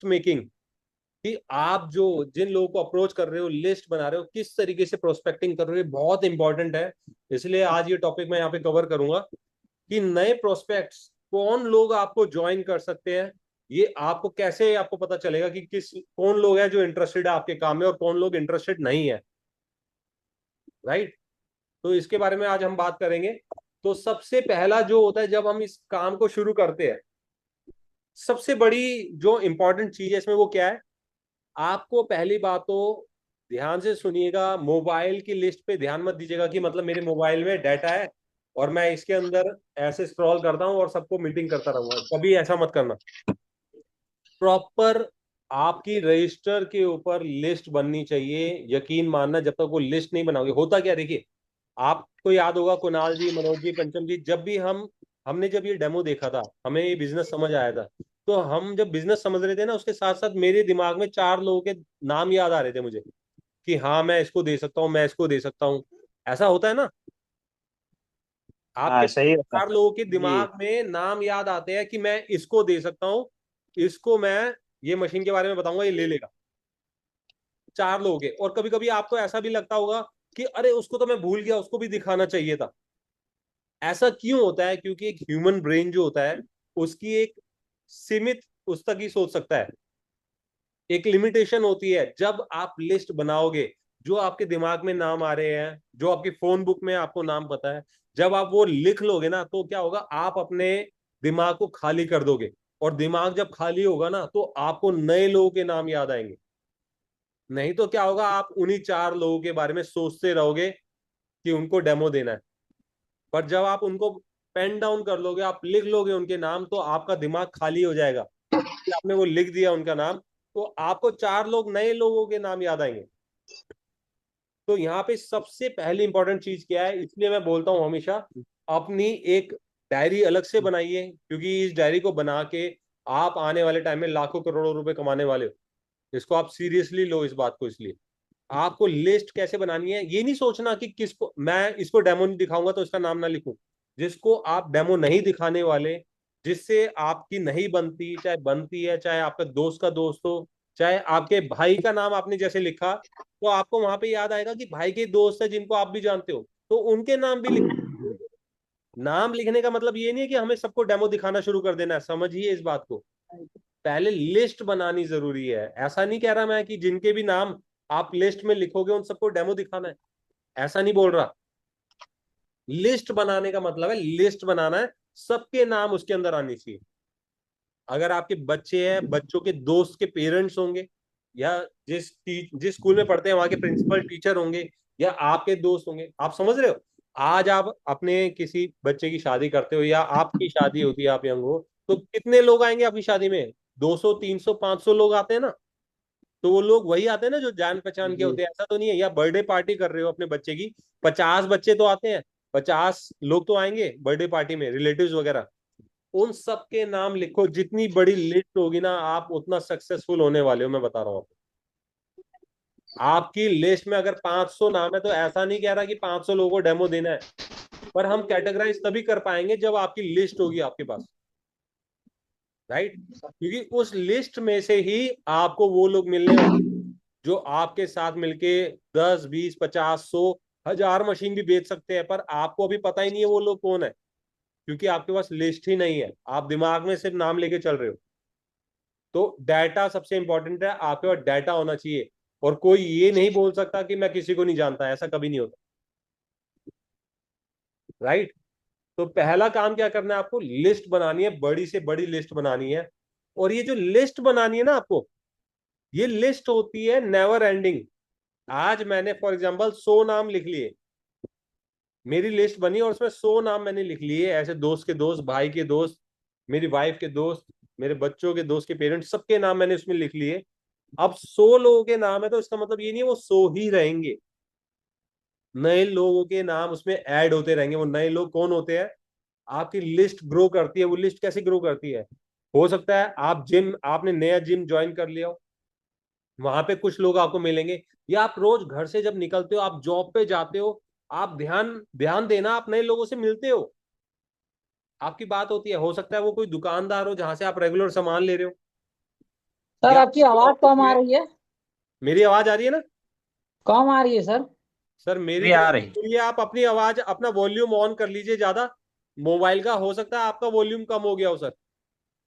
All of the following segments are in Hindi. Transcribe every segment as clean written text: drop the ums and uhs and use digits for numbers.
लिस्ट मेकिंग, कि आप जो जिन लोगों को अप्रोच कर रहे हो, लिस्ट बना रहे हो, किस तरीके से प्रोस्पेक्टिंग कर रहे हो, बहुत इंपॉर्टेंट है। इसलिए आज ये टॉपिक मैं यहाँ पे कवर करूंगा कि नए प्रोस्पेक्ट्स कौन लोग आपको ज्वाइन कर सकते हैं। ये आपको कैसे आपको पता चलेगा कि किस कौन लोग हैं जो इंटरेस्टेड है आपके काम में और कौन लोग इंटरेस्टेड नहीं है, राइट। तो इसके बारे में आज हम बात करेंगे। तो सबसे पहला जो होता है जब हम इस काम को शुरू करते हैं, सबसे बड़ी जो इंपॉर्टेंट चीज है इसमें वो क्या है, आपको पहली बात तो ध्यान से सुनिएगा, मोबाइल की लिस्ट पे ध्यान मत दीजिएगा कि मतलब मेरे मोबाइल में डाटा है और मैं इसके अंदर ऐसे स्क्रॉल करता हूँ और सबको मीटिंग करता रहूंगा, कभी ऐसा मत करना। प्रॉपर आपकी रजिस्टर के ऊपर लिस्ट बननी चाहिए। यकीन मानना, जब तक वो लिस्ट नहीं बनाओगे, होता क्या देखिए, आपको याद होगा कुणाल जी, मनोज जी, पंचम जी, जब भी हमने जब ये डेमो देखा था, हमें ये बिजनेस समझ आया था, तो हम जब बिजनेस समझ रहे थे ना, उसके साथ साथ मेरे दिमाग में चार लोगों के नाम याद आ रहे थे मुझे, कि हाँ मैं इसको दे सकता हूँ, मैं इसको दे सकता हूँ। ऐसा होता है ना, आपके हाँ सही होता है। चार लोगों के जी। दिमाग में नाम याद आते हैं कि मैं इसको दे सकता हूँ, इसको मैं ये मशीन के बारे में बताऊंगा, ये ले लेगा। चार लोग हैं, और कभी कभी आपको ऐसा भी लगता होगा कि अरे उसको तो मैं भूल गया, उसको भी दिखाना चाहिए था। ऐसा क्यों होता है? क्योंकि एक ह्यूमन ब्रेन जो होता है, उसकी एक सीमित, उस तक ही सोच सकता है, एक लिमिटेशन होती है। जब आप लिस्ट बनाओगे, जो आपके दिमाग में नाम आ रहे हैं, जो आपकी फोन बुक में आपको नाम पता है, जब आप वो लिख लोगे ना, तो क्या होगा, आप अपने दिमाग को खाली कर दोगे। और दिमाग जब खाली होगा ना, तो आपको नए लोगों के नाम याद आएंगे। नहीं तो क्या होगा, आप उन्हीं चार लोगों के बारे में सोचते रहोगे कि उनको डेमो देना है। पर जब आप उनको पेन डाउन कर लोगे, आप लिख लोगे उनके नाम, तो आपका दिमाग खाली हो जाएगा कि आपने वो लिख दिया उनका नाम, तो आपको चार लोग, नए लोगों के नाम याद आएंगे। तो यहाँ पे सबसे पहली इंपॉर्टेंट चीज क्या है, इसलिए मैं बोलता हूँ हमेशा, अपनी एक डायरी अलग से बनाइए, क्योंकि इस डायरी को बना के आप आने वाले टाइम में लाखों करोड़ों रुपए कमाने वाले हो। इसको आप सीरियसली लो इस बात को। इसलिए आपको लिस्ट कैसे बनानी है, ये नहीं सोचना कि किसको मैं इसको डेमो नहीं दिखाऊंगा तो इसका नाम ना लिखूं। जिसको आप डेमो नहीं दिखाने वाले, जिससे आपकी नहीं बनती, चाहे बनती है, चाहे आपका दोस्त का दोस्त हो, चाहे आपके भाई का नाम आपने जैसे लिखा, तो आपको वहां पे याद आएगा कि भाई के दोस्त है जिनको आप भी जानते हो, तो उनके नाम भी लिख। नाम लिखने का मतलब ये नहीं है कि हमें सबको डेमो दिखाना शुरू कर देना है, समझिए इस बात को। पहले लिस्ट बनानी जरूरी है। ऐसा नहीं कह रहा मैं कि जिनके भी नाम आप लिस्ट में लिखोगे उन सबको डेमो दिखाना है, ऐसा नहीं बोल रहा। लिस्ट बनाने का मतलब है लिस्ट बनाना है, सबके नाम उसके अंदर आनी चाहिए। अगर आपके बच्चे हैं, बच्चों के दोस्त के पेरेंट्स होंगे, या जिस स्कूल में पढ़ते हैं वहां के प्रिंसिपल टीचर होंगे, या आपके दोस्त होंगे, आप समझ रहे हो। आज आप अपने किसी बच्चे की शादी करते हो, या आपकी शादी होती है, आप यंग हो, तो कितने लोग आएंगे आपकी शादी में? 200, 300, 500 लोग आते हैं ना। तो वो लोग वही आते हैं ना जो जान पहचान के जी। होते हैं। ऐसा तो नहीं है, या बर्थडे पार्टी कर रहे हो अपने बच्चे की, 50 बच्चे तो आते हैं, 50 लोग तो आएंगे बर्थडे पार्टी में, रिलेटिव्स वगैरह। उन सब के नाम लिखो, जितनी बड़ी लिस्ट होगी ना, आप उतना सक्सेसफुल होने वाले हो, मैं बता रहा हूँ आपको। आपकी लिस्ट में अगर 500 नाम है, तो ऐसा नहीं कह रहा कि 500 लोगों को डेमो देना है, पर हम कैटेगराइज तभी कर पाएंगे जब आपकी लिस्ट होगी आपके पास, राइट। क्योंकि उस लिस्ट में से ही आपको वो लोग मिलने वाले जो आपके साथ मिलके 10, 20, 50, 100, 1000 मशीन भी बेच सकते हैं, पर आपको अभी पता ही नहीं है वो लोग कौन है, क्योंकि आपके पास लिस्ट ही नहीं है, आप दिमाग में सिर्फ नाम लेके चल रहे हो। तो डाटा सबसे इंपॉर्टेंट है, आपके पास डाटा होना चाहिए। और कोई ये नहीं बोल सकता कि मैं किसी को नहीं जानता, ऐसा कभी नहीं होता, राइट। तो पहला काम क्या करना है, आपको लिस्ट बनानी है, बड़ी से बड़ी लिस्ट बनानी है। और ये जो लिस्ट बनानी है ना आपको, ये लिस्ट होती है नेवर एंडिंग। आज मैंने फॉर एग्जांपल 100 नाम लिख लिए, मेरी लिस्ट बनी और उसमें 100 नाम मैंने लिख लिए, ऐसे दोस्त के दोस्त, भाई के दोस्त, मेरी वाइफ के दोस्त, मेरे बच्चों के दोस्त के पेरेंट्स, सबके नाम मैंने उसमें लिख लिए। अब 100 लोगों के नाम है, तो इसका मतलब ये नहीं है वो 100 ही रहेंगे, नए लोगों के नाम उसमें ऐड होते रहेंगे। वो नए लोग कौन होते हैं? आपकी लिस्ट ग्रो करती है। वो लिस्ट कैसे ग्रो करती है? हो सकता है आप जिम, आपने नया जिम ज्वाइन कर लिया हो, वहां पे कुछ लोग आपको मिलेंगे, या आप रोज घर से जब निकलते हो, आप जॉब पे जाते हो, आप ध्यान ध्यान देना, आप नए लोगों से मिलते हो, आपकी बात होती है। हो सकता है वो कोई दुकानदार हो जहां से आप रेगुलर सामान ले रहे हो, सर या आपकी आवाज कम आ रही है। मेरी आवाज आ रही है ना? कम आ रही है सर। सर मेरी भी आ तरफ से रही। सुनिए, आप अपनी आवाज, अपना वॉल्यूम ऑन कर लीजिए ज्यादा। मोबाइल का हो सकता है आपका वॉल्यूम कम हो गया हो सर,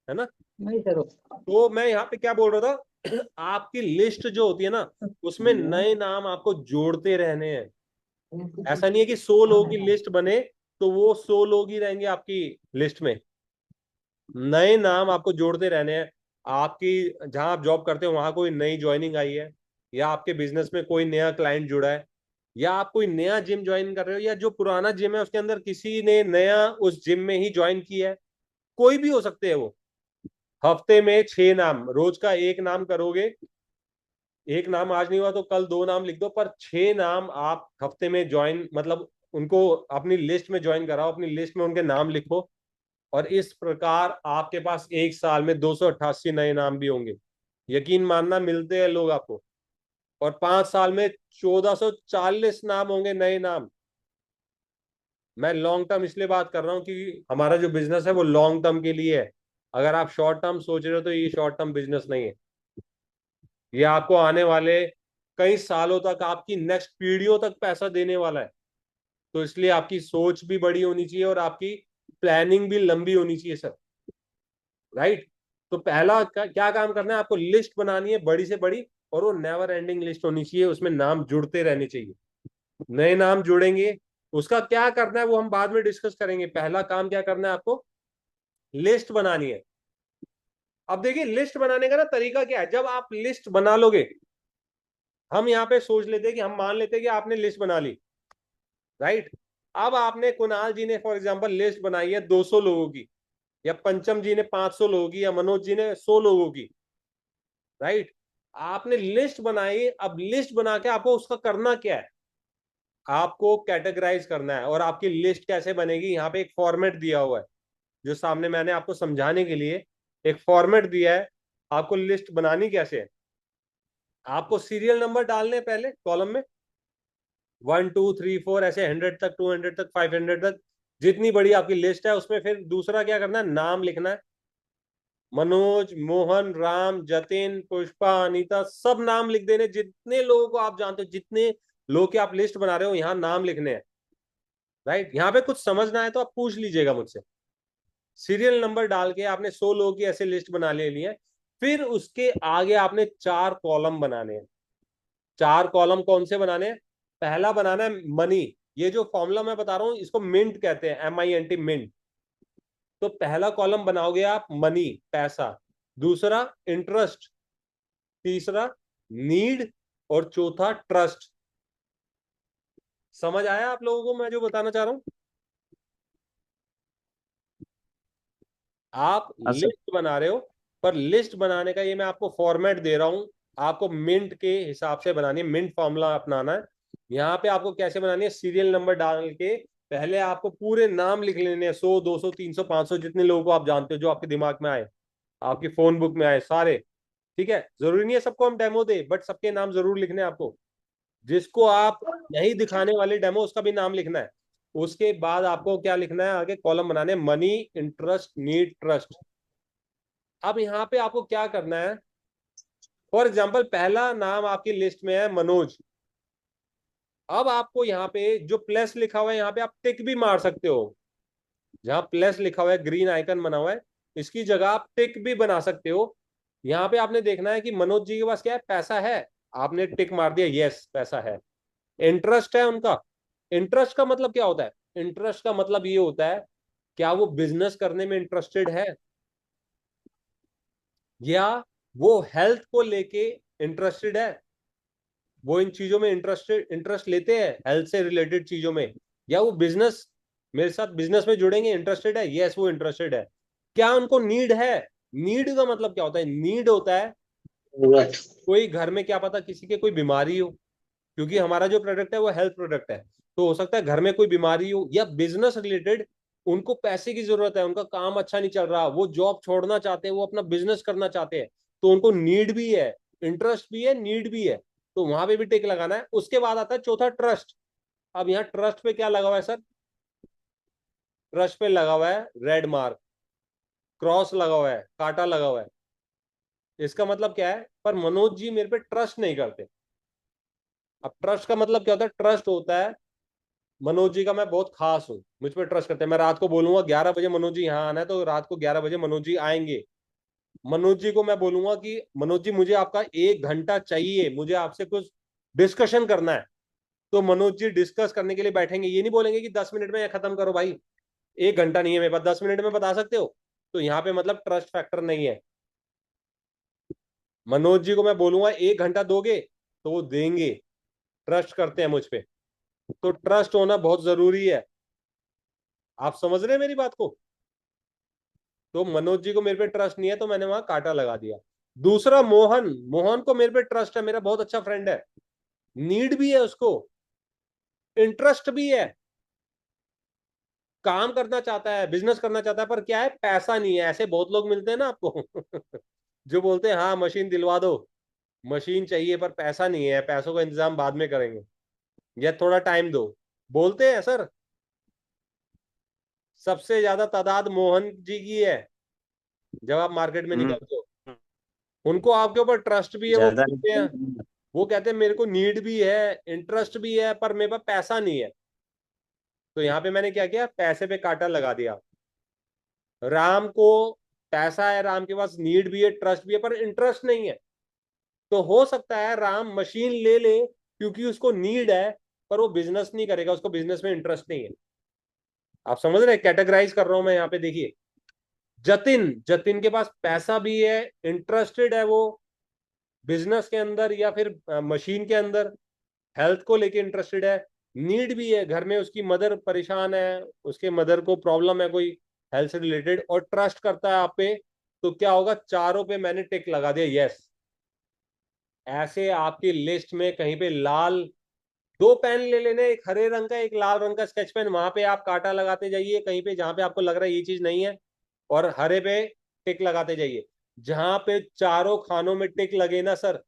है ना? नहीं सर। तो मैं यहाँ पे क्या बोल रहा था आपकी लिस्ट जो होती है ना, उसमें नए नाम आपको जोड़ते रहने हैं। ऐसा नहीं है कि 100 लोगों की लिस्ट बने तो वो 100 लोग ही रहेंगे आपकी लिस्ट में। नए नाम आपको जोड़ते रहने हैं। आपकी जहां आप जॉब करते हो वहां कोई नई ज्वाइनिंग आई है, या आपके बिजनेस में कोई नया क्लाइंट जुड़ा है, या आप कोई नया जिम ज्वाइन कर रहे हो, या जो पुराना जिम है उसके अंदर किसी ने नया उस जिम में ही ज्वाइन किया है, कोई भी हो सकते हैं वो। हफ्ते में 6 नाम, रोज का एक नाम करोगे, एक नाम आज नहीं हुआ तो कल 2 नाम लिख दो, पर 6 नाम आप हफ्ते में ज्वाइन, मतलब उनको अपनी लिस्ट में ज्वाइन कराओ, अपनी लिस्ट में उनके नाम लिखो। और इस प्रकार आपके पास एक साल में 288 नए नाम भी होंगे। यकीन मानना, मिलते हैं लोग आपको। और 5 साल में 1440 नाम होंगे, नए नाम। मैं लॉन्ग टर्म इसलिए बात कर रहा हूँ कि हमारा जो बिजनेस है वो लॉन्ग टर्म के लिए है। अगर आप शॉर्ट टर्म सोच रहे हो तो ये शॉर्ट टर्म बिजनेस नहीं है। ये आपको आने वाले कई सालों तक, आपकी नेक्स्ट पीढ़ियों तक पैसा देने वाला है। तो इसलिए आपकी सोच भी बड़ी होनी चाहिए और आपकी प्लानिंग भी लंबी होनी चाहिए सर। राइट? तो पहला क्या काम करना है आपको, लिस्ट बनानी है बड़ी से बड़ी, और वो नेवर एंडिंग लिस्ट होनी चाहिए, उसमें नाम जुड़ते रहने चाहिए। नए नाम जुड़ेंगे, उसका क्या करना है वो हम बाद में डिस्कस करेंगे। पहला काम क्या करना है आपको, लिस्ट बनानी है। अब देखिए लिस्ट बनाने का ना तरीका क्या है। जब आप लिस्ट बना लोगे, हम यहाँ पे सोच लेते हैं कि, हम मान लेते हैं कि आपने लिस्ट बना ली, राइट? अब आपने, कुणाल जी ने फॉर एग्जांपल लिस्ट बनाई है 200 लोगों की, या पंचम जी ने 500 लोगों की, या मनोज जी ने 100 लोगों की, राइट? आपने लिस्ट बनाई। अब लिस्ट बना के आपको उसका करना क्या है, आपको कैटेगराइज करना है। और आपकी लिस्ट कैसे बनेगी, यहाँ पे एक फॉर्मेट दिया हुआ है, जो सामने मैंने आपको समझाने के लिए एक फॉर्मेट दिया है। आपको लिस्ट बनानी कैसे है, आपको सीरियल नंबर डालने हैं पहले कॉलम में, 1 2 3 4 ऐसे 100 तक, 200 तक, 500 तक, जितनी बड़ी आपकी लिस्ट है उसमें। फिर दूसरा क्या करना है, नाम लिखना है। मनोज, मोहन, राम, जतिन, पुष्पा, अनीता, सब नाम लिख देने। जितने लोगों को आप जानते हो, जितने लोग की आप लिस्ट बना रहे हो, यहाँ नाम लिखने हैं। राइट? यहाँ पे कुछ समझना है तो आप पूछ लीजिएगा मुझसे। सीरियल नंबर डाल के आपने 100 लोगों की ऐसे लिस्ट बना ले ली है। फिर उसके आगे आपने 4 कॉलम बनाने हैं। 4 कॉलम कौन से बनाने हैं? पहला बनाना है मनी। ये जो फॉर्मूला मैं बता रहा हूं इसको मिंट कहते हैं, MINT, मिंट। तो पहला कॉलम बनाओगे आप मनी, पैसा। दूसरा इंटरेस्ट। तीसरा नीड। और चौथा ट्रस्ट। समझ आया आप लोगों को मैं जो बताना चाह रहा हूं? आप अच्छा। लिस्ट बना रहे हो, पर लिस्ट बनाने का ये मैं आपको फॉर्मेट दे रहा हूं। आपको मिंट के हिसाब से बनानी है, मिंट फॉर्मूला अपनाना है। यहाँ पे आपको कैसे बनानी है, सीरियल नंबर डाल के पहले आपको पूरे नाम लिख लेने हैं, 100 200 300 500, जितने लोगों को आप जानते हो, जो आपके दिमाग में आए, आपकी फोन बुक में आए सारे। ठीक है? जरूरी नहीं है सबको हम डेमो दे, बट सबके नाम जरूर लिखने हैं आपको। जिसको आप नहीं दिखाने वाले डेमो, उसका भी नाम लिखना है। उसके बाद आपको क्या लिखना है, आगे कॉलम बनाने, मनी, इंटरेस्ट, नीड, ट्रस्ट। अब यहाँ पे आपको क्या करना है, फॉर एग्जाम्पल पहला नाम आपकी लिस्ट में है मनोज। अब आपको यहाँ पे जो प्लस लिखा हुआ है, यहाँ पे आप टिक भी मार सकते हो। जहां प्लस लिखा हुआ है, ग्रीन आइकन बना हुआ है, इसकी जगह आप टिक भी बना सकते हो। यहाँ पे आपने देखना है कि मनोज जी के पास क्या है, पैसा है। आपने टिक मार दिया, यस पैसा है। इंटरेस्ट है उनका। इंटरेस्ट का मतलब क्या होता है? इंटरेस्ट का मतलब ये होता है, क्या वो बिजनेस करने में इंटरेस्टेड है, या वो हेल्थ को लेके इंटरेस्टेड है। वो इन चीजों में इंटरेस्ट लेते हैं, हेल्थ से रिलेटेड चीजों में। या वो बिजनेस, मेरे साथ बिजनेस में जुड़ेंगे, इंटरेस्टेड है, यस वो इंटरेस्टेड है। क्या उनको नीड है? नीड का मतलब क्या होता है? नीड होता है, कोई घर में क्या पता किसी के कोई बीमारी हो, क्योंकि हमारा जो प्रोडक्ट है वो हेल्थ प्रोडक्ट है। तो हो सकता है घर में कोई बीमारी हो, या बिजनेस रिलेटेड उनको पैसे की जरूरत है, उनका काम अच्छा नहीं चल रहा, वो जॉब छोड़ना चाहते हैं, वो अपना बिजनेस करना चाहते हैं। तो उनको नीड भी है, इंटरेस्ट भी है, नीड भी है। तो वहां पे भी टिक लगाना है। उसके बाद आता है चौथा, ट्रस्ट। अब यहाँ ट्रस्ट पे क्या लगा हुआ है सर? ट्रस्ट पे लगा हुआ है रेड मार्क, क्रॉस लगा हुआ है, कांटा लगा हुआ है। इसका मतलब क्या है, पर मनोज जी मेरे पे ट्रस्ट नहीं करते। अब ट्रस्ट का मतलब क्या होता है, ट्रस्ट होता है मनोज जी का मैं बहुत खास हूँ, मुझ पर ट्रस्ट करते हैं। मैं रात को बोलूंगा 11 बजे मनोज जी यहाँ आना है, तो रात को 11 बजे मनोज जी आएंगे। मनोज जी को मैं बोलूंगा कि मनोज जी मुझे आपका 1 घंटा चाहिए, मुझे आपसे कुछ डिस्कशन करना है, तो मनोज जी डिस्कस करने के लिए बैठेंगे। ये नहीं बोलेंगे कि 10 मिनट में खत्म करो भाई, 1 घंटा नहीं है मेरे पास, 10 मिनट में बता सकते हो। तो यहाँ पे मतलब ट्रस्ट फैक्टर नहीं है। मनोज जी को मैं बोलूंगा 1 घंटा दोगे, तो वो देंगे, ट्रस्ट करते हैं मुझ पे। तो ट्रस्ट होना बहुत जरूरी है। आप समझ रहे हैं मेरी बात को। तो मनोज जी को मेरे पे ट्रस्ट नहीं है, तो मैंने वहां कांटा लगा दिया। दूसरा मोहन, मोहन को मेरे पे ट्रस्ट है, मेरा बहुत अच्छा फ्रेंड है, नीड भी है उसको, इंटरेस्ट भी है, काम करना चाहता है, बिजनेस करना चाहता है, पर क्या है, पैसा नहीं है। ऐसे बहुत लोग मिलते हैं ना आपको जो बोलते हैं हाँ मशीन दिलवा दो, मशीन चाहिए पर पैसा नहीं है, पैसों का इंतजाम बाद में करेंगे, या थोड़ा टाइम दो, बोलते हैं सर। सबसे ज्यादा तादाद मोहन जी की है जब आप मार्केट में हम्म। निकलते हो। उनको आपके ऊपर ट्रस्ट भी है, वो ज्यादा बोलते हैं, वो कहते हैं मेरे को नीड भी है, इंटरेस्ट भी है, पर मेरे पास पैसा नहीं है। तो यहाँ पे मैंने क्या किया, पैसे पे कांटा लगा दिया। राम को पैसा है, राम के पास नीड भी है, ट्रस्ट भी है, पर इंटरेस्ट नहीं है। तो हो सकता है राम मशीन ले ले क्योंकि उसको नीड है, पर वो बिजनेस नहीं करेगा, उसको बिजनेस में इंटरेस्ट नहीं है। आप समझ रहे हैं, कैटेगराइज कर रहा हूं मैं यहाँ पे, देखिए। जतिन, जतिन के पास पैसा भी है, इंटरेस्टेड है वो बिजनेस के अंदर या फिर मशीन के अंदर, हेल्थ को लेके इंटरेस्टेड है, नीड भी है, घर में उसकी मदर परेशान है, उसके मदर को प्रॉब्लम है कोई हेल्थ से रिलेटेड, और ट्रस्ट करता है आप पे। तो क्या होगा, चारों पे मैंने टिक लगा दिया, यस। ऐसे आपकी लिस्ट में कहीं पे लाल, 2 पेन ले लेने, एक हरे रंग का, एक लाल रंग का स्केच पेन, वहां पे आप कांटा लगाते जाइए कहीं पे जहां पे आपको लग रहा है ये चीज नहीं है, और हरे पे टिक लगाते जाइए। जहां पे चारों खानों में टिक लगे ना सर,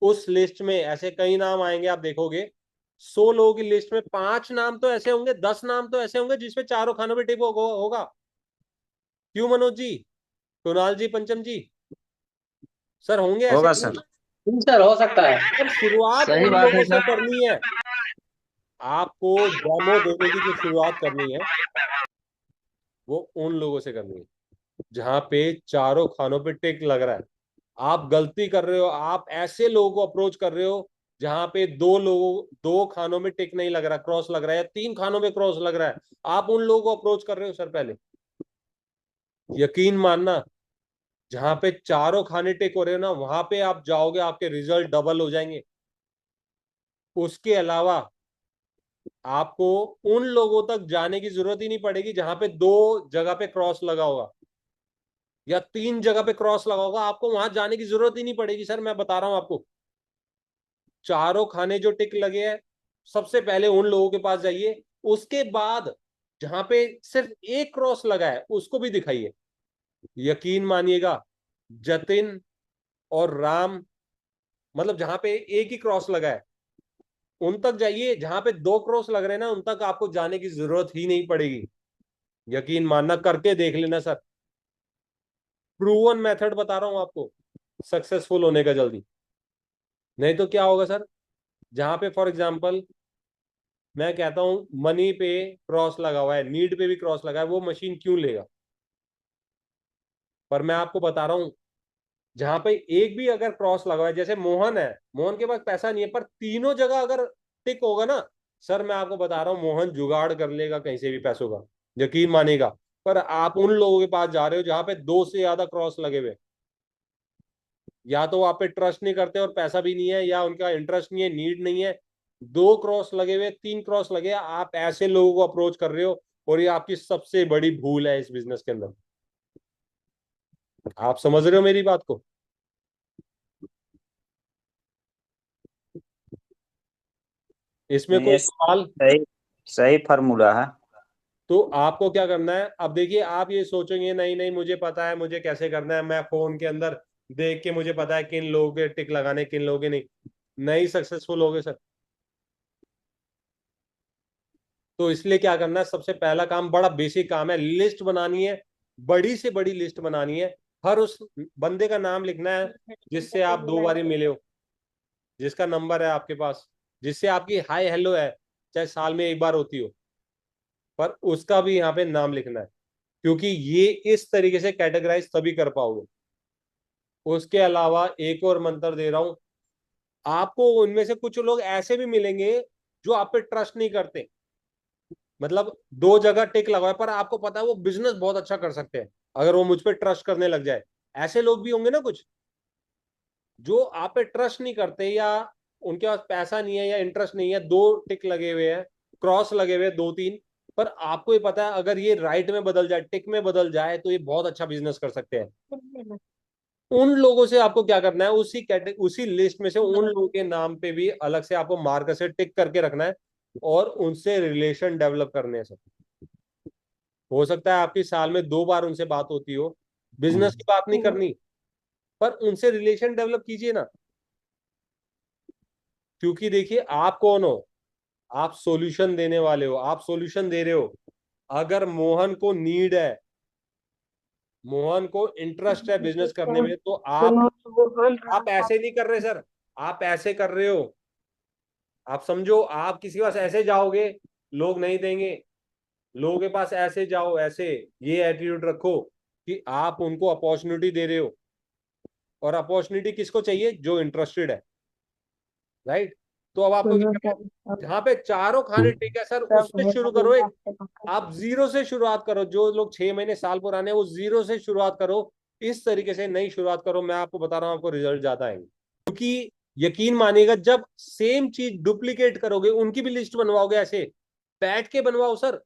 उस लिस्ट में ऐसे कई नाम आएंगे, आप देखोगे 100 लोगों की लिस्ट में 5 नाम तो ऐसे होंगे, 10 नाम तो ऐसे होंगे जिसपे चारों खानों पे टिक होगा। क्यों मनोज जी, कुणाल जी, पंचम जी, सर होंगे ऐसे होगा कि नहीं? सर। जी सर, हो सकता है। सर शुरुआत सही उन बात है लोगों से सर। करनी है। आपको डेमो देने की जो शुरुआत करनी है, वो उन लोगों से करनी है जहां पे चारों खानों पे टिक लग रहा है। आप गलती कर रहे हो, आप ऐसे लोगों को अप्रोच कर रहे हो जहां पे 2 खानों में टिक नहीं लग रहा, क्रॉस लग रहा है, या 3 खानों में क्रॉस लग रहा है, आप उन लोगों को अप्रोच कर रहे हो सर पहले। यकीन मानना, जहां पे चारों खाने टिक हो रहे हो ना, वहां पे आप जाओगे, आपके रिजल्ट डबल हो जाएंगे। उसके अलावा आपको उन लोगों तक जाने की जरूरत ही नहीं पड़ेगी जहां पे 2 जगह पे क्रॉस लगा होगा या 3 जगह पे क्रॉस लगा होगा, आपको वहां जाने की जरूरत ही नहीं पड़ेगी सर, मैं बता रहा हूं आपको। चारों खाने जो टिक लगे हैं, सबसे पहले उन लोगों के पास जाइए। उसके बाद जहां पे सिर्फ एक क्रॉस लगा है उसको भी दिखाइए। यकीन मानिएगा, जतिन और राम, मतलब जहां पे एक ही क्रॉस लगा है उन तक जाइए, जहां पे 2 क्रॉस लग रहे हैं ना उन तक आपको जाने की जरूरत ही नहीं पड़ेगी। यकीन मानना, करके देख लेना सर, प्रूवन मेथड बता रहा हूं आपको सक्सेसफुल होने का जल्दी। नहीं तो क्या होगा सर, जहां पे फॉर एग्जांपल मैं कहता हूं मनी पे क्रॉस लगा हुआ है, नीड पे भी क्रॉस लगा है, वो मशीन क्यों लेगा। पर मैं आपको बता रहा हूं, जहां पे एक भी अगर क्रॉस लगा हुआ है, जैसे मोहन है, मोहन के पास पैसा नहीं है, पर तीनों जगह अगर टिक होगा ना, सर मैं आपको बता रहा हूं मोहन जुगाड़ कर लेगा कहीं से भी पैसों का, यकीन मानेगा। पर आप उन लोगों के पास जा रहे हो जहां पे 2 से ज्यादा क्रॉस लगे हुए, या तो आप पे ट्रस्ट नहीं करते और पैसा भी नहीं है, या उनका इंटरेस्ट नहीं है, नीड नहीं है, 2 क्रॉस लगे हुए, 3 क्रॉस लगे, आप ऐसे लोगों को अप्रोच कर रहे हो, और ये आपकी सबसे बड़ी भूल है इस बिजनेस के अंदर। आप समझ रहे हो मेरी बात को। इसमें नहीं, कोई ये सवाल। सही सही फार्मूला है। तो आपको क्या करना है, अब देखिए, आप ये सोचेंगे नहीं नहीं मुझे पता है मुझे कैसे करना है, मैं फोन के अंदर देख के मुझे पता है किन लोगों के टिक लगाने, किन लोगों के नहीं, नहीं सक्सेसफुल होगे सर। तो इसलिए क्या करना है, सबसे पहला काम बड़ा बेसिक काम है, लिस्ट बनानी है, बड़ी से बड़ी लिस्ट बनानी है। हर उस बंदे का नाम लिखना है जिससे आप 2 बारी मिले हो, जिसका नंबर है आपके पास, जिससे आपकी हाय हेलो है, चाहे साल में 1 बार होती हो, पर उसका भी यहाँ पे नाम लिखना है, क्योंकि ये इस तरीके से कैटेगराइज तभी कर पाओगे। उसके अलावा एक और मंत्र दे रहा हूं आपको, उनमें से कुछ लोग ऐसे भी मिलेंगे जो आप पे ट्रस्ट नहीं करते, मतलब 2 जगह टिक लगाए पर आपको पता है वो बिजनेस बहुत अच्छा कर सकते हैं अगर वो मुझ पे ट्रस्ट करने लग जाए। ऐसे लोग भी होंगे ना कुछ, जो आप पे ट्रस्ट नहीं करते, या उनके पास पैसा नहीं है या इंटरेस्ट नहीं है, 2 टिक लगे हुए हैं, क्रॉस लगे हुए हैं 2-3, पर आपको ये पता है अगर ये राइट में बदल जाए, टिक में बदल जाए, तो ये बहुत अच्छा बिजनेस कर सकते हैं। उन लोगों से आपको क्या करना है, उसी लिस्ट में से उन लोगों के नाम पे भी अलग से आपको मार्कर से टिक करके रखना है, और उनसे रिलेशन डेवलप करने हैं सब। हो सकता है आपकी साल में 2 बार उनसे बात होती हो, बिजनेस की बात नहीं करनी, पर उनसे रिलेशन डेवलप कीजिए ना। क्योंकि देखिए आप कौन हो, आप सॉल्यूशन देने वाले हो, आप सॉल्यूशन दे रहे हो। अगर मोहन को नीड है, मोहन को इंटरेस्ट है बिजनेस करने में, तो आप ऐसे नहीं कर रहे सर, आप ऐसे कर रहे हो। आप समझो, आप किसी के पास ऐसे जाओगे, लोग नहीं देंगे। लोगों के पास ऐसे जाओ, ऐसे ये एटीट्यूड रखो कि आप उनको अपॉर्चुनिटी दे रहे हो, और अपॉर्चुनिटी किसको चाहिए, जो इंटरेस्टेड है, राइट। तो अब आपको क्या करना है, जहाँ पे चारों खाने ठीक है सर, उससे शुरू करो। आप जीरो से शुरुआत करो, जो लोग 6 महीने साल पुराने हैं वो जीरो से शुरुआत करो। इस तरीके से नई शुरुआत करो, मैं आपको बता रहा हूँ आपको रिजल्ट ज्यादा आएंगे। क्योंकि यकीन मानिएगा, जब सेम चीज डुप्लीकेट करोगे, उनकी भी लिस्ट बनवाओगे, ऐसे बैठ के बनवाओ सर।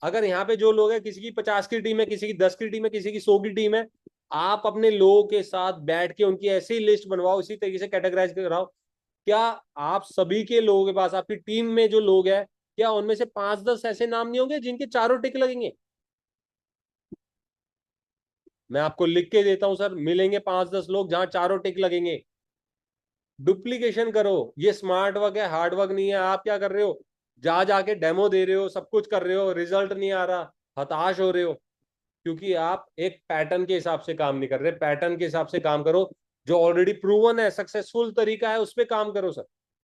अगर यहाँ पे जो लोग हैं, किसी की 50 की टीम है, किसी की 10 की टीम है, किसी की 100 की टीम है, आप अपने लोगों के साथ बैठ के उनकी ऐसी लिस्ट बनवाओ, इसी तरीके से कैटेगराइज कराओ। क्या आप सभी के लोगों के पास, आपकी टीम में जो लोग हैं, क्या उनमें से 5-10 ऐसे नाम नहीं होंगे जिनके चारों टिक लगेंगे? मैं आपको लिख के देता हूं सर, मिलेंगे 5-10 लोग जहां चारों टिक लगेंगे। डुप्लीकेशन करो, ये स्मार्ट वर्क है, हार्ड वर्क नहीं है। आप क्या कर रहे हो, जा जाके डेमो दे रहे हो, सब कुछ कर रहे हो, रिजल्ट नहीं आ रहा, हताश हो रहे हो, क्योंकि आप एक पैटर्न के हिसाब से काम नहीं कर रहे। पैटर्न के हिसाब से काम करो, जो ऑलरेडी प्रूवन है, सक्सेसफुल तरीका है, उस पर काम करो सर।